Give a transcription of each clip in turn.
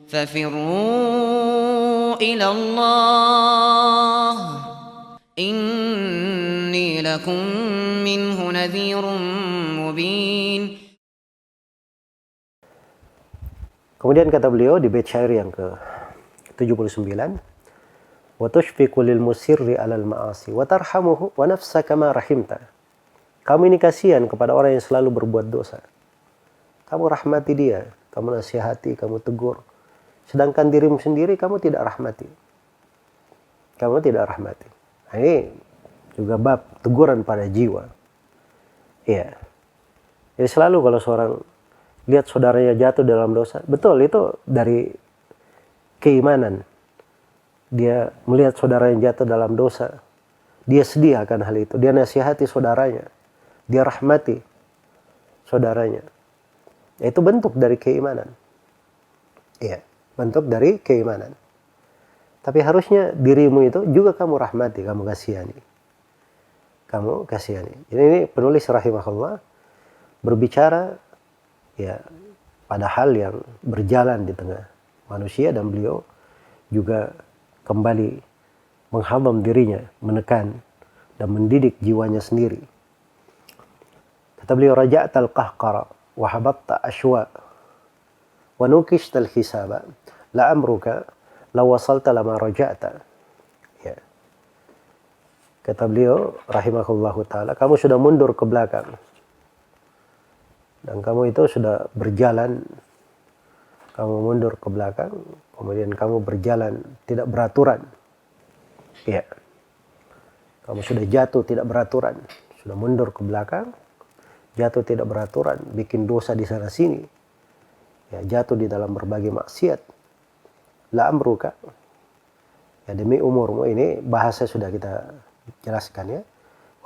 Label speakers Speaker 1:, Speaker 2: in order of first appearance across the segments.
Speaker 1: ففروا إلى الله إني لكم منه نذير مبين.
Speaker 2: Kemudian kata beliau di bait syair yang ke-79, wa tushfiqu lil musirri 'alal ma'asi wa tarhamuhu wa nafsaka ma rahimta. Kamu ini kasihan kepada orang yang selalu berbuat dosa. Kamu rahmati dia, kamu nasihati, kamu tegur. Sedangkan dirimu sendiri kamu tidak rahmati. Kamu tidak rahmati. Nah, ini juga bab teguran pada jiwa. Iya. Jadi selalu kalau seorang lihat saudaranya jatuh dalam dosa, betul itu dari keimanan. Dia melihat saudaranya jatuh dalam dosa, dia sedih akan hal itu, dia nasihati saudaranya, dia rahmati saudaranya. Itu bentuk dari keimanan. Iya, bentuk dari keimanan. Tapi harusnya dirimu itu juga kamu rahmati, kamu kasihani. Kamu kasihani. Jadi ini penulis rahimahullah berbicara ya pada hal yang berjalan di tengah manusia, dan beliau juga kembali menghamam dirinya, menekan dan mendidik jiwanya sendiri. Kata beliau, raja'tal qahqara wa habatta ashwa wa nukishtal hisaba la amruka law wasalta lama raja'ta. Ya. Kata beliau rahimahullahu taala, kamu sudah mundur ke belakang. Dan kamu itu sudah berjalan, kamu mundur ke belakang, kemudian kamu berjalan tidak beraturan. Ya. Kamu sudah jatuh tidak beraturan, sudah mundur ke belakang, jatuh tidak beraturan, bikin dosa di sana sini. Ya, jatuh di dalam berbagai maksiat. La amruka. Ya, demi umurmu, ini bahasa sudah kita jelaskan ya.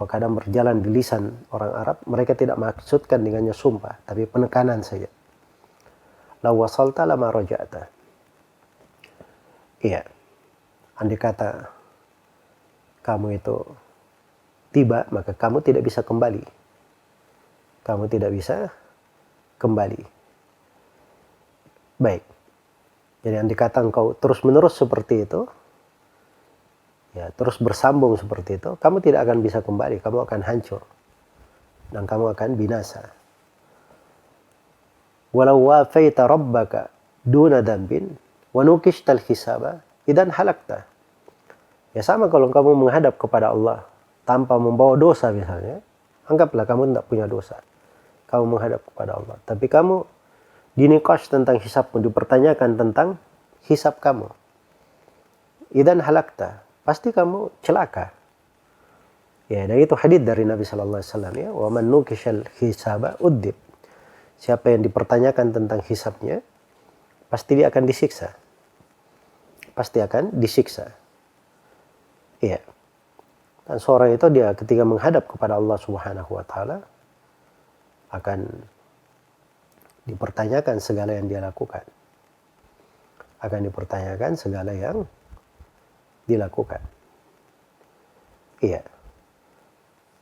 Speaker 2: Kalau kadang berjalan di lisan orang Arab, mereka tidak maksudkan dengannya sumpah, tapi penekanan saja. La wasalta lama raja'ta. Iya. Andai kata kamu itu tiba, maka kamu tidak bisa kembali. Kamu tidak bisa kembali. Baik. Jadi andai kata engkau terus menerus seperti itu, ya, terus bersambung seperti itu, kamu tidak akan bisa kembali, kamu akan hancur dan kamu akan binasa. Walau wafaita rabbaka duna dhanbin wa nukishtal hisaba idan halakta. Ya sama kalau kamu menghadap kepada Allah tanpa membawa dosa misalnya, anggaplah kamu tidak punya dosa. Kamu menghadap kepada Allah, tapi kamu dinikash tentang hisabmu, dipertanyakan tentang hisab kamu. Idan halakta, pasti kamu celaka. Ya, dan itu hadits dari Nabi sallallahu alaihi wasallam ya, wa man nukishal hisaba uddib. Siapa yang dipertanyakan tentang hisabnya, pasti dia akan disiksa. Pasti akan disiksa. Iya. Dan seorang itu dia ketika menghadap kepada Allah Subhanahu wa taala akan dipertanyakan segala yang dia lakukan. Akan dipertanyakan segala yang dilakukan. Iya.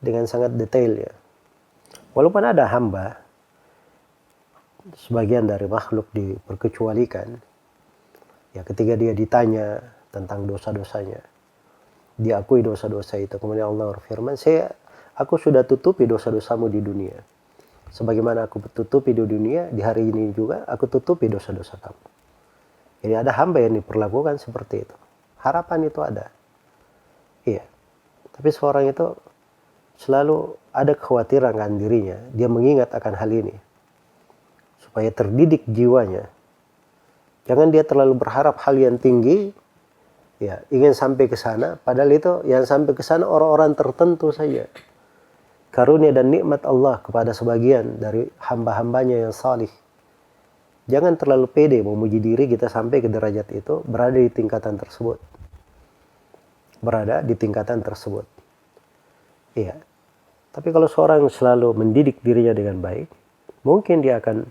Speaker 2: Dengan sangat detail ya. Walaupun ada hamba, sebagian dari makhluk diperkecualikan, ya ketika dia ditanya tentang dosa-dosanya, dia akui dosa-dosa itu, kemudian Allah berfirman, aku sudah tutupi dosa-dosamu di dunia. Sebagaimana aku tutupi di dunia, di hari ini juga aku tutupi dosa-dosa kamu. Jadi ada hamba yang diperlakukan seperti itu. Harapan itu ada. Iya. Tapi seorang itu selalu ada kekhawatiran akan dirinya. Dia mengingat akan hal ini. Supaya terdidik jiwanya. Jangan dia terlalu berharap hal yang tinggi. Ya, ingin sampai ke sana. Padahal itu yang sampai ke sana orang-orang tertentu saja. Karunia dan nikmat Allah kepada sebagian dari hamba-hambanya yang salih. Jangan terlalu pede memuji diri kita sampai ke derajat itu, berada di tingkatan tersebut. Berada di tingkatan tersebut. Iya. Tapi kalau seorang selalu mendidik dirinya dengan baik, mungkin dia akan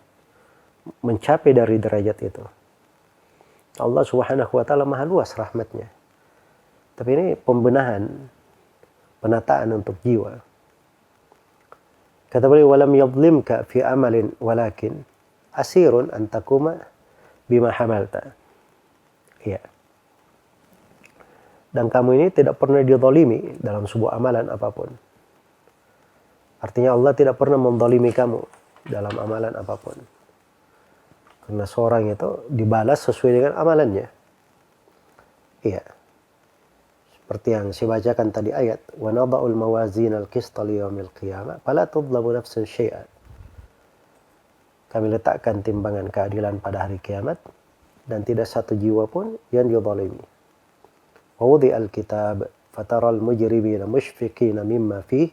Speaker 2: mencapai dari derajat itu. Allah Subhanahu wa taala maha luas rahmatnya. Tapi ini pembenahan, penataan untuk jiwa. Kata beliau, walam yadhlimka fi amalin walakin asirun an takuma bima hamalta. Ya. Dan kamu ini tidak pernah dizalimi dalam sebuah amalan apapun. Artinya Allah tidak pernah menzalimi kamu dalam amalan apapun. Karena seorang itu dibalas sesuai dengan amalannya. Iya. Seperti yang saya bacakan tadi ayat, wa nada'ul mawazinal qista liyaumil qiyamah fala tudlamu nafsun syai'an. Kami letakkan timbangan keadilan pada hari kiamat dan tidak satu jiwa pun yang dizalimi. Wa wudi'al kitab fataral mujrimina mushfiqina mimma fihi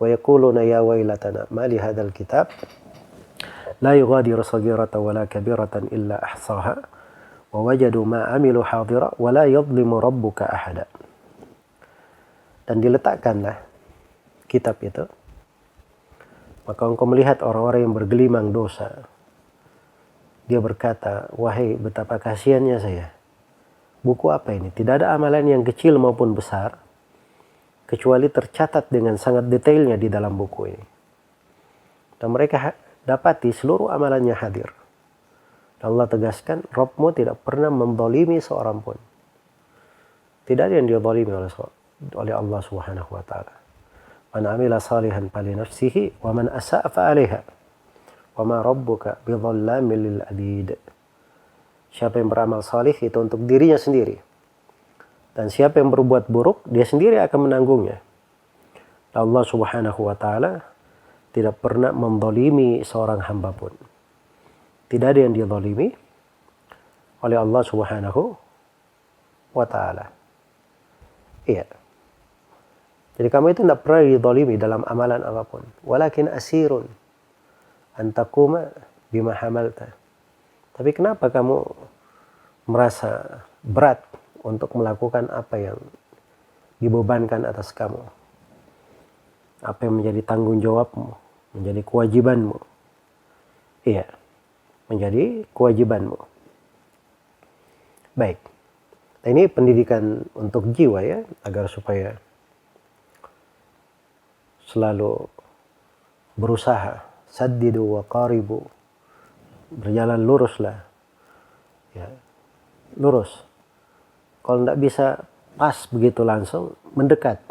Speaker 2: wa yaquluna ya wailatana ma li hadzal kitab la yughadiru saghiratan wala kabiratan illa ahsaha wa wajadu ma amilu hadira wa la yadhlimu rabbuka ahada. Dan diletakkanlah kitab itu, maka engkau melihat orang-orang yang bergelimang dosa. Dia berkata, wahai betapa kasihannya saya. Buku apa ini? Tidak ada amalan yang kecil maupun besar, kecuali tercatat dengan sangat detailnya di dalam buku ini. Dan mereka dapati seluruh amalannya hadir. Dan Allah tegaskan, Rabbmu tidak pernah menzalimi seorang pun. Tidak ada yang dizalimi oleh Allah Subhanahu wa taala. Man amila salihan fali nafsihi wa man asa'a fa 'alaiha. Wa ma rabbuka bidzallamin lil 'abid. Siapa yang beramal salih itu untuk dirinya sendiri. Dan siapa yang berbuat buruk, dia sendiri akan menanggungnya. Allah Subhanahu wa taala tidak pernah menzalimi seorang hamba pun. Tidak ada yang dizalimi oleh Allah Subhanahu wa taala. Iya. Jadi kamu itu tidak pernah dizalimi dalam amalan apapun. Walakin asirun antakuma bima hamalta. Tapi kenapa kamu merasa berat untuk melakukan apa yang dibebankan atas kamu? Apa yang menjadi tanggung jawabmu, menjadi kewajibanmu. Iya, menjadi kewajibanmu. Baik. Nah, ini pendidikan untuk jiwa ya, agar supaya selalu berusaha, saddidu wa qaribu, berjalan luruslah, ya, lurus. Kalau tidak bisa pas begitu langsung, mendekat.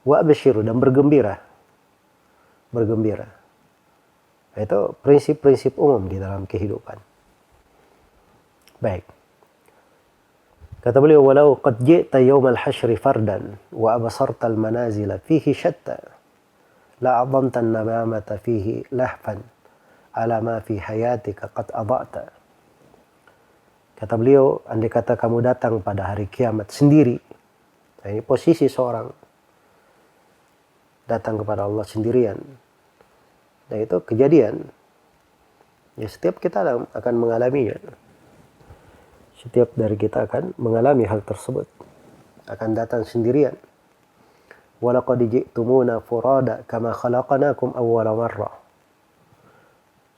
Speaker 2: Wa abshiru, dan bergembira, bergembira. Nah, itu prinsip-prinsip umum di dalam kehidupan. Baik. Kata beliau, walau qad ji'ta yawmal hasyri fardan wa abasarta al-manazila fihi syatta la 'azamta an-namamata fihi lahfan ala ma fi hayatika qad adha'ta. Kata beliau, andai kata kamu datang pada hari kiamat sendiri. Nah, ini posisi seorang datang kepada Allah sendirian. Dan itu kejadian. Ya, setiap kita akan mengalaminya. Setiap dari kita akan mengalami hal tersebut. Akan datang sendirian. Walaqad ji'tumuna furada kama khalaqnakum awwala marrah.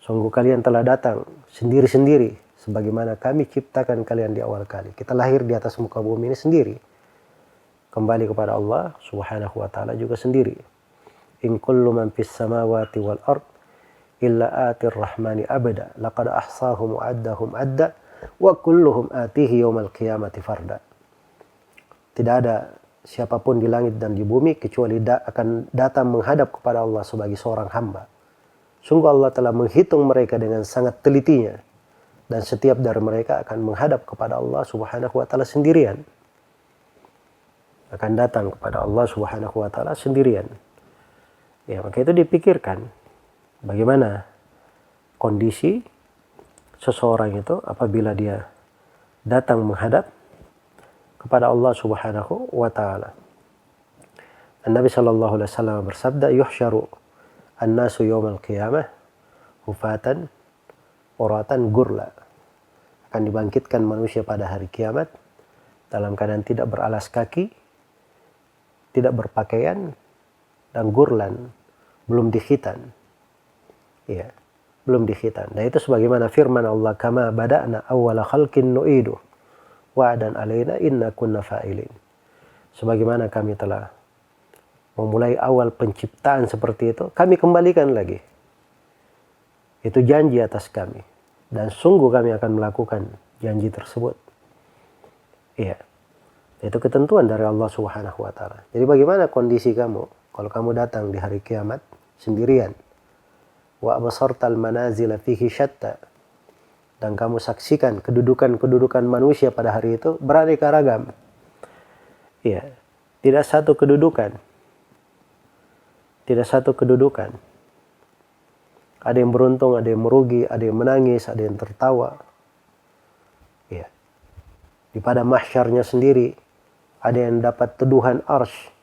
Speaker 2: Sungguh kalian telah datang sendiri-sendiri sebagaimana kami ciptakan kalian di awal kali. Kita lahir di atas muka bumi ini sendiri. Kembali kepada Allah Subhanahu wa taala juga sendiri. In kullu man fis samawati wal ard illa atir rahmani abada laqad ahsahum wa addahum adda wa kulluhum atihi yaumal qiyamati farda. Tidak ada siapapun di langit dan di bumi kecuali akan datang menghadap kepada Allah sebagai seorang hamba. Sungguh Allah telah menghitung mereka dengan sangat telitinya, dan setiap dari mereka akan menghadap kepada Allah Subhanahu wa taala sendirian. Akan datang kepada Allah Subhanahu wa taala sendirian. Ya, maka itu dipikirkan bagaimana kondisi seseorang itu apabila dia datang menghadap kepada Allah Subhanahu wa taala. Nabi sallallahu alaihi wasallam bersabda, yuhsyaru an-nasu yaumal qiyamah hufatan uratan gurla. Akan dibangkitkan manusia pada hari kiamat dalam keadaan tidak beralas kaki, tidak berpakaian, dan gurlan, belum dikhitan. Ya, belum dikhitan. Dan itu sebagaimana firman Allah, kama bada'na awwala khalqin nu'idu wa'dan alaina inna kunna fa'ilin. Sebagaimana kami telah memulai awal penciptaan seperti itu, kami kembalikan lagi. Itu janji atas kami. dan sungguh kami akan melakukan janji tersebut. Iya. Itu ketentuan dari Allah Subhanahu wa taala. Jadi bagaimana kondisi kamu kalau kamu datang di hari kiamat sendirian? Wa absartal manazila fihi syatta. Dan kamu saksikan kedudukan-kedudukan manusia pada hari itu beraneka ragam. Iya. Tidak satu kedudukan. Tidak satu kedudukan. Ada yang beruntung, ada yang merugi, ada yang menangis, ada yang tertawa. Ya. Di pada mahsyarnya sendiri, ada yang dapat teduhan arsy,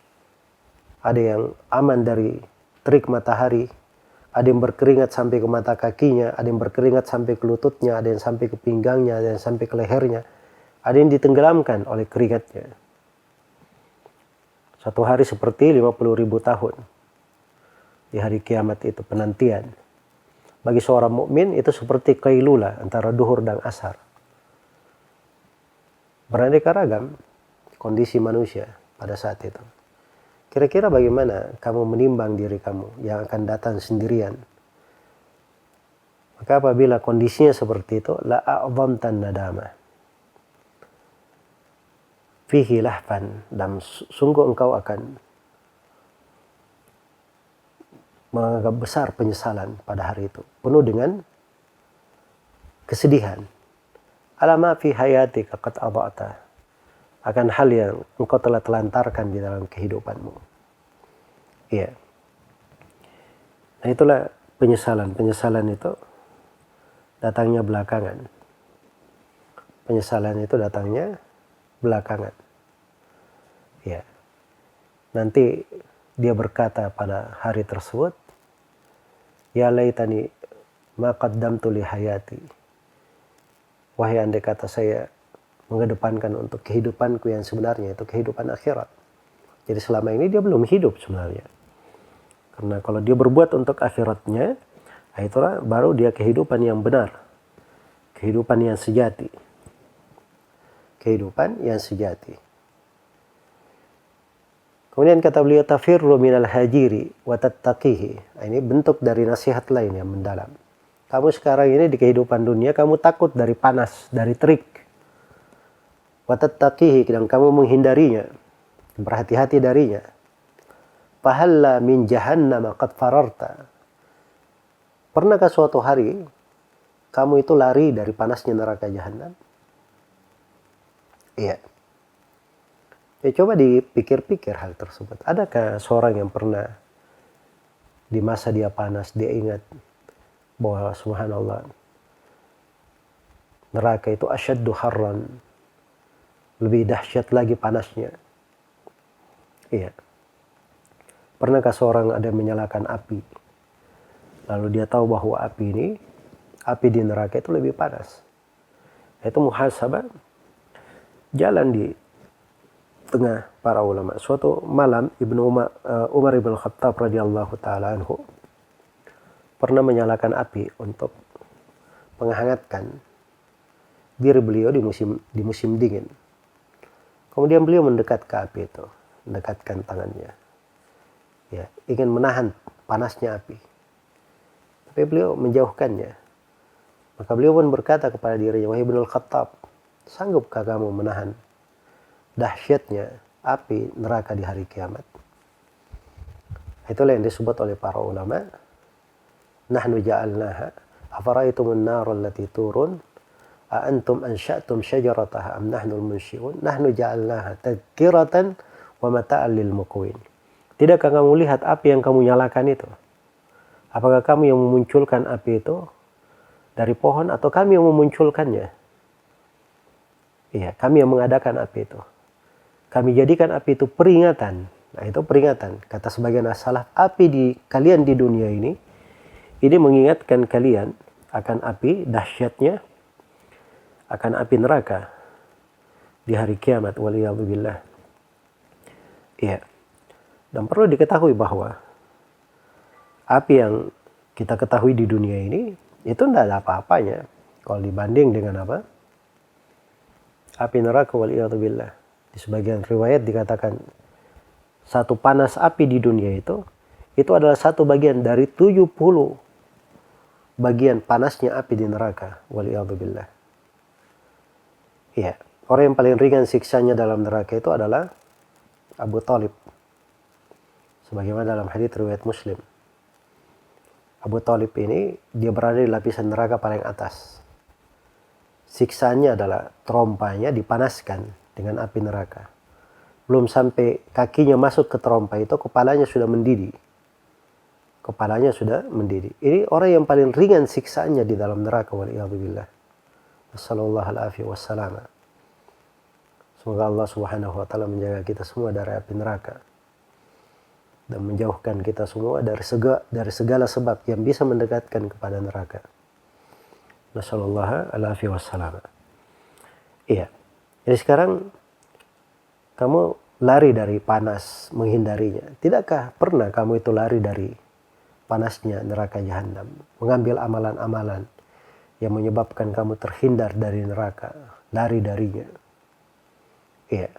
Speaker 2: ada yang aman dari terik matahari, ada yang berkeringat sampai ke mata kakinya, ada yang berkeringat sampai ke lututnya, ada yang sampai ke pinggangnya, ada yang sampai ke lehernya, ada yang ditenggelamkan oleh keringatnya. Satu hari seperti 50.000 tahun. Di hari kiamat itu penantian. Bagi seorang mukmin itu seperti qailula antara duhur dan asar. Beraneka ragam kondisi manusia pada saat itu. Kira-kira bagaimana kamu menimbang diri kamu yang akan datang sendirian? Maka apabila kondisinya seperti itu, la a'dhamtan nadama. Fihi lahfan, dan sungguh engkau akan menganggap besar penyesalan pada hari itu, penuh dengan kesedihan. Alama fi hayatika qad adha'ta, akan hal yang engkau telah telantarkan di dalam kehidupanmu. Iya. Nah itulah penyesalan. Penyesalan itu datangnya belakangan. Penyesalan itu datangnya belakangan. Iya. Nanti dia berkata pada hari tersebut, ya laitani ma qaddamtu li hayati. Wahai andai kata saya mengedepankan untuk kehidupanku yang sebenarnya, itu kehidupan akhirat. Jadi selama ini dia belum hidup sebenarnya. Karena kalau dia berbuat untuk akhiratnya, itulah baru dia kehidupan yang benar. Kehidupan yang sejati. Kehidupan yang sejati. Kemudian kata beliau, tafirru minal hajiri wa tattaqihi. Ini bentuk dari nasihat lain yang mendalam. Kamu sekarang ini di kehidupan dunia, kamu takut dari panas, dari terik. Wa tattaqihi, dan kamu menghindarinya, berhati-hati darinya. Fahalla min jahannam qad fararta. Pernahkah suatu hari kamu itu lari dari panasnya neraka jahanam? Iya. Ya coba dipikir-pikir hal tersebut. Adakah seorang yang pernah di masa dia panas, dia ingat bahwa subhanallah, neraka itu asyaddu harran, lebih dahsyat lagi panasnya. Iya. Pernahkah seorang ada yang menyalakan api, lalu dia tahu bahwa api di neraka itu lebih panas? Itu muhasabah. Jalan di tengah para ulama. Suatu malam Umar ibn Khattab radhiyallahu taala anhu pernah menyalakan api untuk menghangatkan diri beliau di musim dingin. Kemudian beliau mendekat ke api itu, mendekatkan tangannya, ya, ingin menahan panasnya api. Tapi beliau menjauhkannya. Maka beliau pun berkata kepada dirinya, wahai Ibnu Khattab, sanggupkah kamu menahan dahsyatnya api neraka di hari kiamat? Itulah yang disebut oleh para ulama, nahnu ja'alnaha afara'aytumun nar allati turun a antum ansha'tum syajarataha am nahnul munsyi'un nahnu ja'alnaha tadhkiratan wa mata'al lil muqwin. Tidakkah kamu lihat api yang kamu nyalakan itu? Apakah kamu yang memunculkan api itu dari pohon atau kami yang memunculkannya? Iya, kami yang mengadakan api itu. Kami jadikan api itu peringatan. Nah, itu peringatan. Kata sebagian as-salaf, api di kalian di dunia ini mengingatkan kalian akan api dahsyatnya, akan api neraka di hari kiamat. Waliyadzubillah. Iya. Dan perlu diketahui bahwa api yang kita ketahui di dunia ini itu tidak ada apa-apanya kalau dibanding dengan apa? Api neraka, waliyadzubillah. Di sebagian riwayat dikatakan satu panas api di dunia itu adalah satu bagian dari 70 bagian panasnya api di neraka. Waliyadzubillah. Iya, orang yang paling ringan siksanya dalam neraka itu adalah Abu Thalib. Sebagaimana dalam hadits riwayat Muslim. Abu Thalib ini dia berada di lapisan neraka paling atas. Siksanya adalah terompanya dipanaskan dengan api neraka. Belum sampai kakinya masuk ke terompa itu, kepalanya sudah mendidih. Kepalanya sudah mendidih. Ini orang yang paling ringan siksaannya di dalam neraka. Waliyadzubillah. Wassallallahu wassalam. Semoga Allah subhanahu wa ta'ala menjaga kita semua dari api neraka. Dan menjauhkan kita semua dari segala sebab yang bisa mendekatkan kepada neraka. Nasallallahu wassalam. Iya. Jadi sekarang kamu lari dari panas, menghindarinya. Tidakkah pernah kamu itu lari dari panasnya neraka jahanam? Mengambil amalan-amalan yang menyebabkan kamu terhindar dari neraka. Lari darinya. Iya.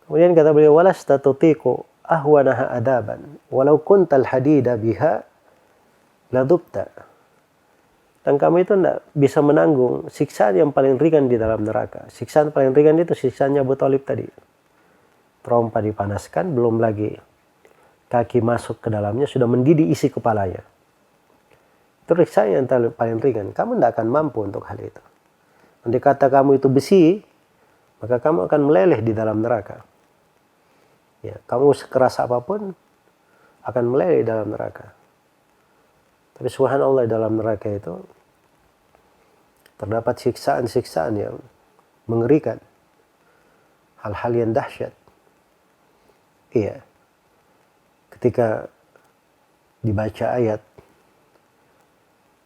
Speaker 2: Kemudian kata beliau, walasta tutiqu ahwanaha adaban walau kuntal hadida biha ladubta. Dan kamu itu tidak bisa menanggung siksaan yang paling ringan di dalam neraka. Siksaan paling ringan itu siksaannya Abu Thalib tadi. Terompa dipanaskan, belum lagi kaki masuk ke dalamnya, sudah mendidih isi kepalanya. Itu siksaan yang paling ringan. Kamu tidak akan mampu untuk hal itu. Andai kata kamu itu besi, maka kamu akan meleleh di dalam neraka. Ya, kamu sekeras apapun akan meleleh di dalam neraka. Tapi subhanallah, dalam neraka itu terdapat siksaan-siksaan yang mengerikan. Hal-hal yang dahsyat. Iya. Ketika dibaca ayat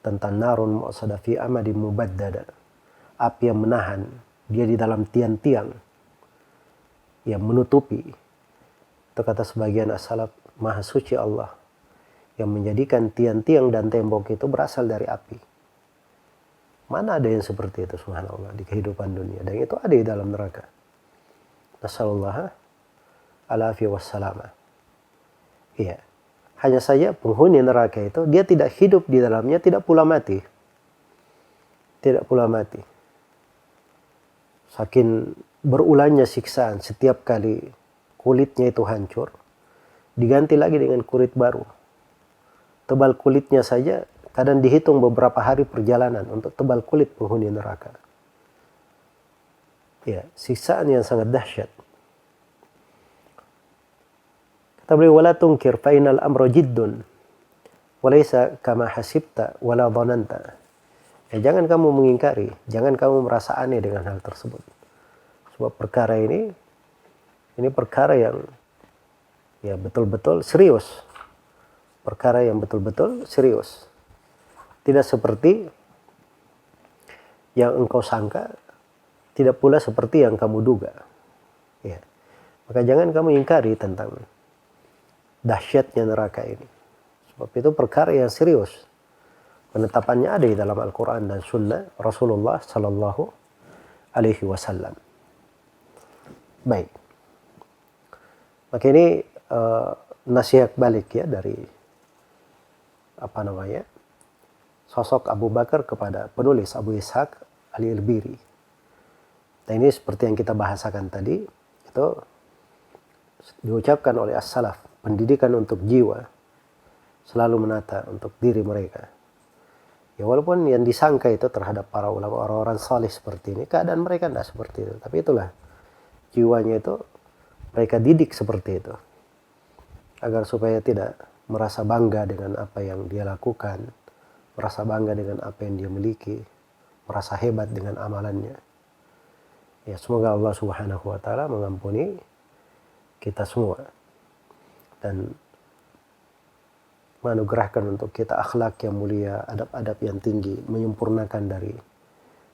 Speaker 2: tentang narun mu'asada fi amadin mubaddada, api yang menahan dia di dalam tiang-tiang yang menutupi. Itu kata sebagian as-salaf, maha suci Allah yang menjadikan tiang-tiang dan tembok itu berasal dari api. Mana ada yang seperti itu, subhanallah, di kehidupan dunia. Dan itu ada di dalam neraka. Nasallallahu wassalam. Iya. Hanya saja penghuni neraka itu, dia tidak hidup di dalamnya, tidak pula mati. Tidak pula mati. Saking berulangnya siksaan, setiap kali kulitnya itu hancur, diganti lagi dengan kulit baru. Tebal kulitnya saja kadang dihitung beberapa hari perjalanan untuk tebal kulit penghuni neraka. Ya, siksaan yang sangat dahsyat. Kata beliau, wala tunkir fa innal amra jiddun wa laysa kama hasibta wala dhananta. Ya, jangan kamu mengingkari, jangan kamu merasa aneh dengan hal tersebut. Sebab perkara ini perkara yang ya betul-betul serius. Perkara yang betul-betul serius. Tidak seperti yang engkau sangka, tidak pula seperti yang kamu duga. Ya. Maka jangan kamu ingkari tentang dahsyatnya neraka ini. Sebab itu perkara yang serius. Penetapannya ada di dalam Al-Quran dan Sunnah Rasulullah Sallallahu Alaihi Wasallam. Baik. Maka ini nasihat balik ya dari sosok Abu Bakar kepada penulis Abu Ishaq Al-Irbiri. Dan ini seperti yang kita bahasakan tadi, itu diucapkan oleh as-salaf, pendidikan untuk jiwa selalu menata untuk diri mereka. Ya walaupun yang disangka itu terhadap para ulama, orang-orang saleh seperti ini, keadaan mereka tidak seperti itu. Tapi itulah jiwanya itu mereka didik seperti itu. Agar supaya tidak merasa bangga dengan apa yang dia lakukan, merasa bangga dengan apa yang dia miliki, merasa hebat dengan amalannya. Ya, semoga Allah Subhanahu wa taala mengampuni kita semua dan menganugerahkan untuk kita akhlak yang mulia, adab-adab yang tinggi, menyempurnakan dari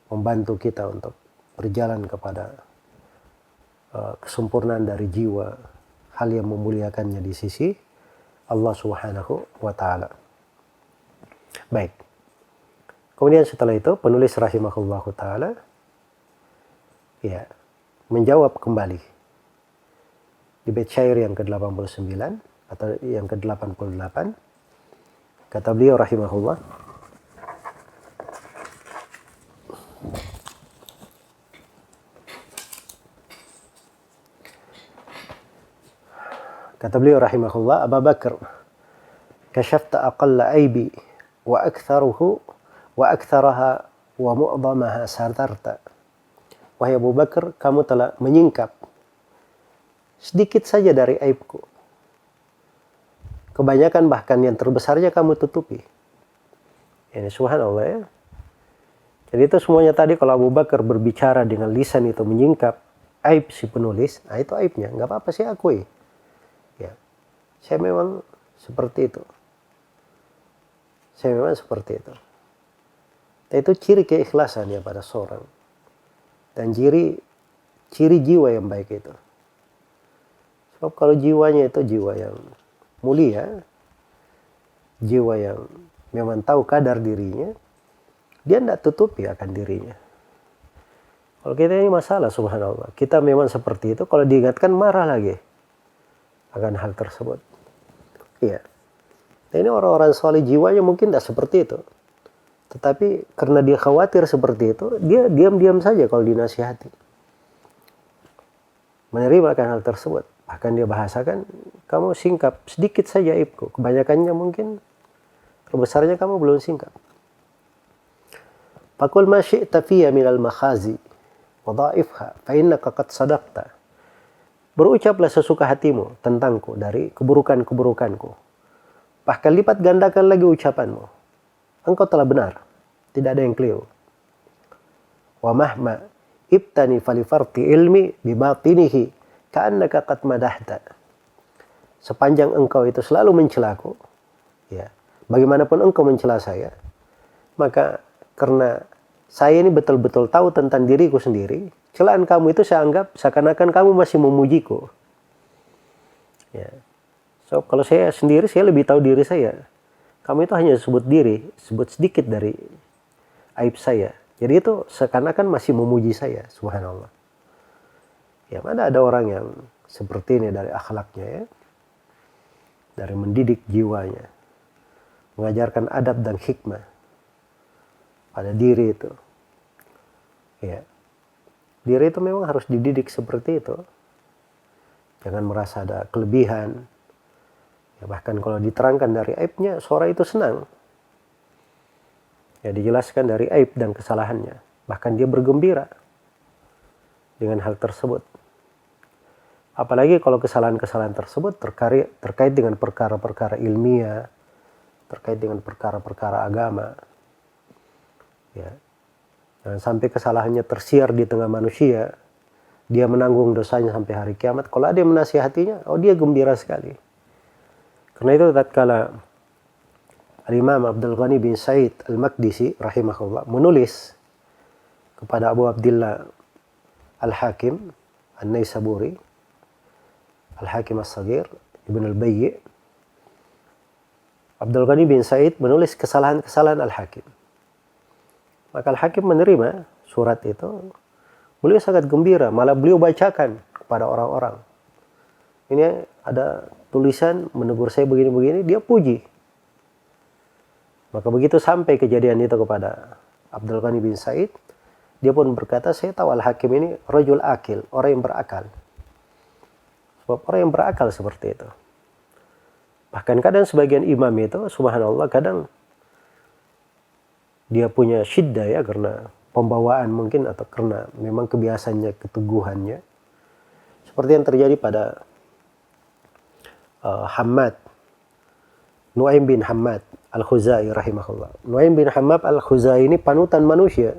Speaker 2: membantu kita untuk berjalan kepada kesempurnaan dari jiwa, hal yang memuliakannya di sisi Allah Subhanahu wa taala. Baik. Kemudian setelah itu penulis rahimahullahu taala ya menjawab kembali di bait syair yang ke-89 atau yang ke-88 Kata beliau rahimahullah, Abu Bakar, kashafta aqalla aibi wa aktharuhu wa aktharaha wa mu'dhamaha satarta. Wahai Abu Bakar, kamu telah menyingkap sedikit saja dari aibku. Kebanyakan bahkan yang terbesarnya kamu tutupi. Ini subhanallah ya. Jadi itu semuanya tadi kalau Abu Bakar berbicara dengan lisan itu menyingkap aib si penulis, nah itu aibnya. Nggak apa-apa saya akui. Ya, saya memang seperti itu. Saya memang seperti itu. Dan itu ciri keikhlasan ya pada seorang. Dan ciri jiwa yang baik itu. Sebab kalau jiwanya itu jiwa yang mulia, jiwa yang memang tahu kadar dirinya, dia tidak tutupi akan dirinya. Kalau kita ini masalah subhanallah, kita memang seperti itu, kalau diingatkan marah lagi akan hal tersebut. Iya. Nah, ini orang-orang soleh jiwanya mungkin tidak seperti itu. Tetapi karena dia khawatir seperti itu, dia diam-diam saja kalau dinasihati. Menerima akan hal tersebut. Bahkan dia bahasakan, kamu singkap sedikit saja aibku. Kebanyakannya mungkin, terbesarnya kamu belum singkap. Fakul ma syi'ta fiyya minal makhazi wa dha'ifha fa innaka qad sadaqta. Berucaplah sesuka hatimu tentangku dari keburukan-keburukanku. Bahkan lipat gandakan lagi ucapanmu. Engkau telah benar. Tidak ada yang keliru. Wa mahma ibtani falifarti ilmi bibatinihi ka'annaka qad madahta. Sepanjang engkau itu selalu mencelaku, ya, bagaimanapun engkau mencela saya, maka karena saya ini betul-betul tahu tentang diriku sendiri, celaan kamu itu saya anggap seakan-akan kamu masih memujiku. Ya. So, kalau saya sendiri, saya lebih tahu diri saya. Kamu itu hanya sebut sedikit dari aib saya. Jadi itu seakan-akan masih memuji saya, subhanallah. Ya, mana ada orang yang seperti ini dari akhlaknya ya. Dari mendidik jiwanya. Mengajarkan adab dan hikmah pada diri itu. Ya. Diri itu memang harus dididik seperti itu. Jangan merasa ada kelebihan. Ya, bahkan kalau diterangkan dari aibnya, seorang itu senang. Ya, dijelaskan dari aib dan kesalahannya. Bahkan dia bergembira dengan hal tersebut. Apalagi kalau kesalahan-kesalahan tersebut terkait dengan perkara-perkara ilmiah, terkait dengan perkara-perkara agama. Ya. Jangan sampai kesalahannya tersiar di tengah manusia, dia menanggung dosanya sampai hari kiamat. Kalau ada yang menasihatinya, oh dia gembira sekali. Karena itu tatkala Al-Imam Abdul Ghani bin Said Al-Maqdisi rahimahullah menulis kepada Abu Abdillah Al-Hakim An-Naisaburi, Al-Hakim As-Saghir, Ibn Al-Bayyi, Abdul Ghani bin Said menulis kesalahan-kesalahan Al-Hakim. Maka Al-Hakim menerima surat itu, beliau sangat gembira, malah beliau bacakan kepada orang-orang. Ini ada tulisan menegur saya begini-begini, dia puji. Maka begitu sampai kejadian itu kepada Abdul Ghani bin Said, dia pun berkata, saya tahu Al-Hakim ini rajul akil, orang yang berakal. Sebab orang yang berakal seperti itu. Bahkan kadang sebagian imam itu, subhanallah, kadang dia punya syiddah ya, karena pembawaan mungkin, atau karena memang kebiasaannya, keteguhannya. Seperti yang terjadi pada Nuaim bin Hammad Al-Khuzai rahimahullah. Nuaim bin Hammad Al-Khuzai ini panutan manusia.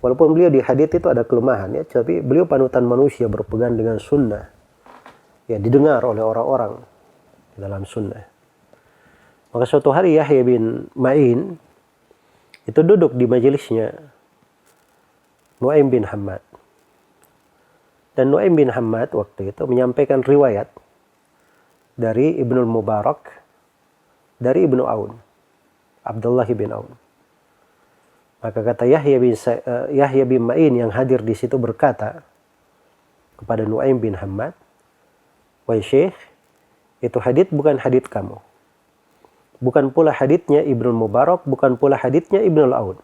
Speaker 2: Walaupun beliau di hadits itu ada kelemahan ya, tapi beliau panutan manusia, berpegang dengan sunnah. Ya, didengar oleh orang-orang dalam sunnah. Maka suatu hari Yahya bin Ma'in itu duduk di majelisnya Nuaim bin Hammad. Dan Nuaim bin Hammad waktu itu menyampaikan riwayat dari Ibnul Mubarak, dari Ibnu Aun, Abdullah bin Aun. Maka kata Yahya bin Ma'in yang hadir di situ berkata kepada Nuaim bin Hammad, wahai Syekh, itu hadits bukan hadits kamu. bukan pula haditsnya Ibnu Mubarak, bukan pula haditsnya Ibnu Aun.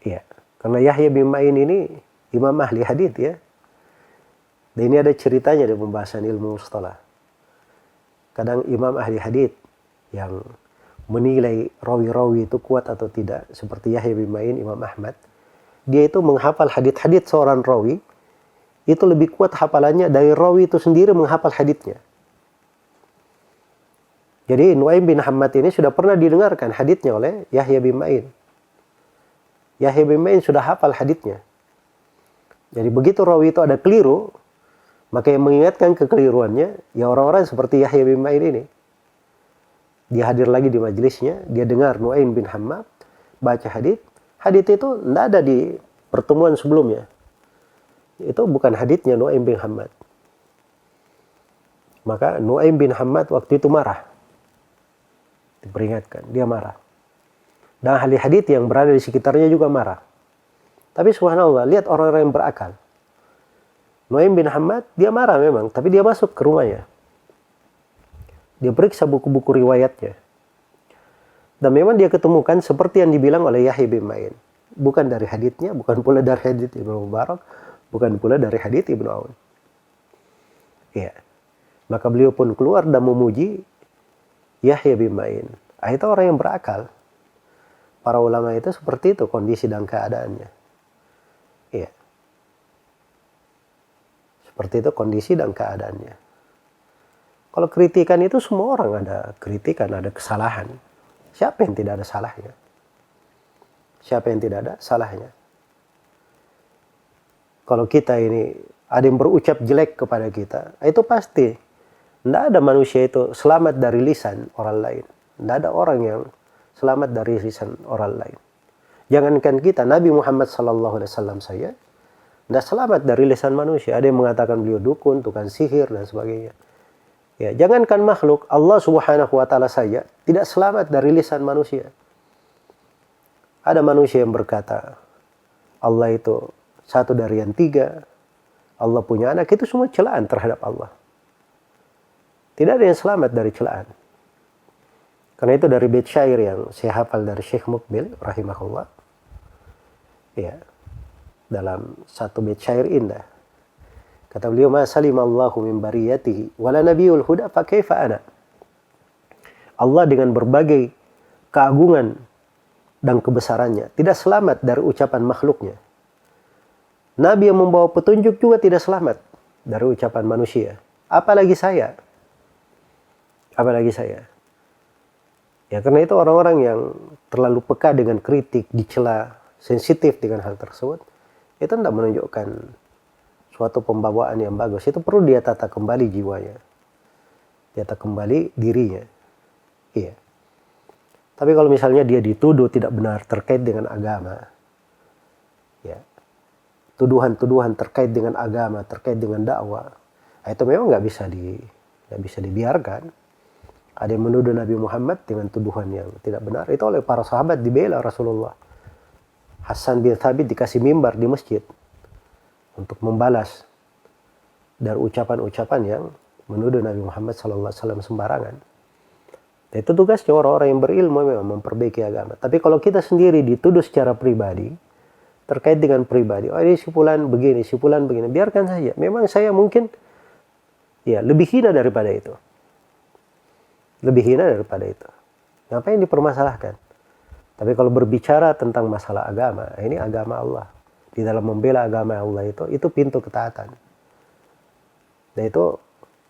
Speaker 2: Ya, karena Yahya bin Ma'in ini imam ahli hadits ya. Dan ini ada ceritanya di pembahasan ilmu mustalah. Kadang imam ahli hadits yang menilai rawi-rawi itu kuat atau tidak, seperti Yahya bin Ma'in, Imam Ahmad, dia itu menghafal hadits-hadits seorang rawi, itu lebih kuat hafalannya dari rawi itu sendiri menghafal haditsnya. Jadi Nuaim bin Hammad ini sudah pernah didengarkan haditsnya oleh Yahya bin Ma'in. Yahya bin Ma'in sudah hafal haditsnya. Jadi begitu rawi itu ada keliru, maka yang mengingatkan kekeliruannya, ya orang-orang seperti Yahya bin Ma'in ini. Dia hadir lagi di majelisnya, dia dengar Nuaim bin Hammad baca hadits. Hadits itu tidak ada di pertemuan sebelumnya. Itu bukan haditsnya Nuaim bin Hammad. Maka Nuaim bin Hammad waktu itu marah. Diperingatkan, dia marah. Dan ahli hadits yang berada di sekitarnya juga marah. Tapi subhanallah, lihat orang-orang yang berakal. Nuaim bin Hammad, dia marah memang, tapi dia masuk ke rumahnya. Dia periksa buku-buku riwayatnya. Dan memang dia ketemukan seperti yang dibilang oleh Yahya bin Ma'in. Bukan dari haditsnya, bukan pula dari hadits Ibnu Mubarak, bukan pula dari hadits Ibnu Aun. Ya. Maka beliau pun keluar dan memuji Yahya bin Ma'in. Itu orang yang berakal. Para ulama itu seperti itu kondisi dan keadaannya. Iya. Seperti itu kondisi dan keadaannya. Kalau kritikan itu semua orang ada kritikan, ada kesalahan. Siapa yang tidak ada salahnya? Siapa yang tidak ada salahnya? Kalau kita ini ada yang berucap jelek kepada kita, itu pasti. Tidak ada manusia itu selamat dari lisan orang lain. Tidak ada orang yang selamat dari lisan orang lain. Jangankan kita, Nabi Muhammad SAW saja tidak selamat dari lisan manusia. Ada yang mengatakan beliau dukun, tukang sihir dan sebagainya. Ya, jangankan makhluk, Allah Subhanahu wa taala saja tidak selamat dari lisan manusia. Ada manusia yang berkata, Allah itu satu dari yang tiga, Allah punya anak, itu semua celaan terhadap Allah. Tidak ada yang selamat dari celaan. Karena itu dari bait syair yang saya hafal dari Syekh Mukbil rahimahullah. Ya, dalam satu bait syair indah. Kata beliau, ma salimallahu min bariyatihi wala nabiyul huda fa kaifa ana. Allah dengan berbagai keagungan dan kebesarannya tidak selamat dari ucapan makhluknya. Nabi yang membawa petunjuk juga tidak selamat dari ucapan manusia. Apalagi saya. Apalagi saya. Ya, karena itu orang-orang yang terlalu peka dengan kritik, dicela, sensitif dengan hal tersebut, itu tidak menunjukkan suatu pembawaan yang bagus. Itu perlu dia tata kembali jiwanya. Dia tata kembali dirinya. Iya. Tapi kalau misalnya dia dituduh tidak benar terkait dengan agama, ya, tuduhan-tuduhan terkait dengan agama, terkait dengan dakwah, itu memang nggak bisa dibiarkan. Ada yang menuduh Nabi Muhammad dengan tuduhan yang tidak benar. Itu oleh para sahabat dibela Rasulullah. Hasan bin Thabit dikasih mimbar di masjid untuk membalas dari ucapan-ucapan yang menuduh Nabi Muhammad SAW sembarangan. Dan itu tugasnya orang-orang yang berilmu memang memperbaiki agama. Tapi kalau kita sendiri dituduh secara pribadi, terkait dengan pribadi, oh ini si fulan begini, si fulan begini, biarkan saja. Memang saya mungkin ya lebih hina daripada itu. Lebih hina daripada itu. Ngapain dipermasalahkan? Tapi kalau berbicara tentang masalah agama, ini agama Allah. Di dalam membela agama Allah itu pintu ketaatan. Dan itu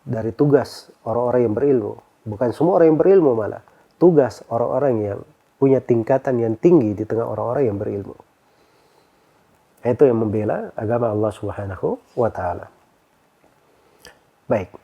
Speaker 2: dari tugas orang-orang yang berilmu. Bukan semua orang yang berilmu malah. Tugas orang-orang yang punya tingkatan yang tinggi di tengah orang-orang yang berilmu. Itu yang membela agama Allah Subhanahu wa ta'ala. Baik.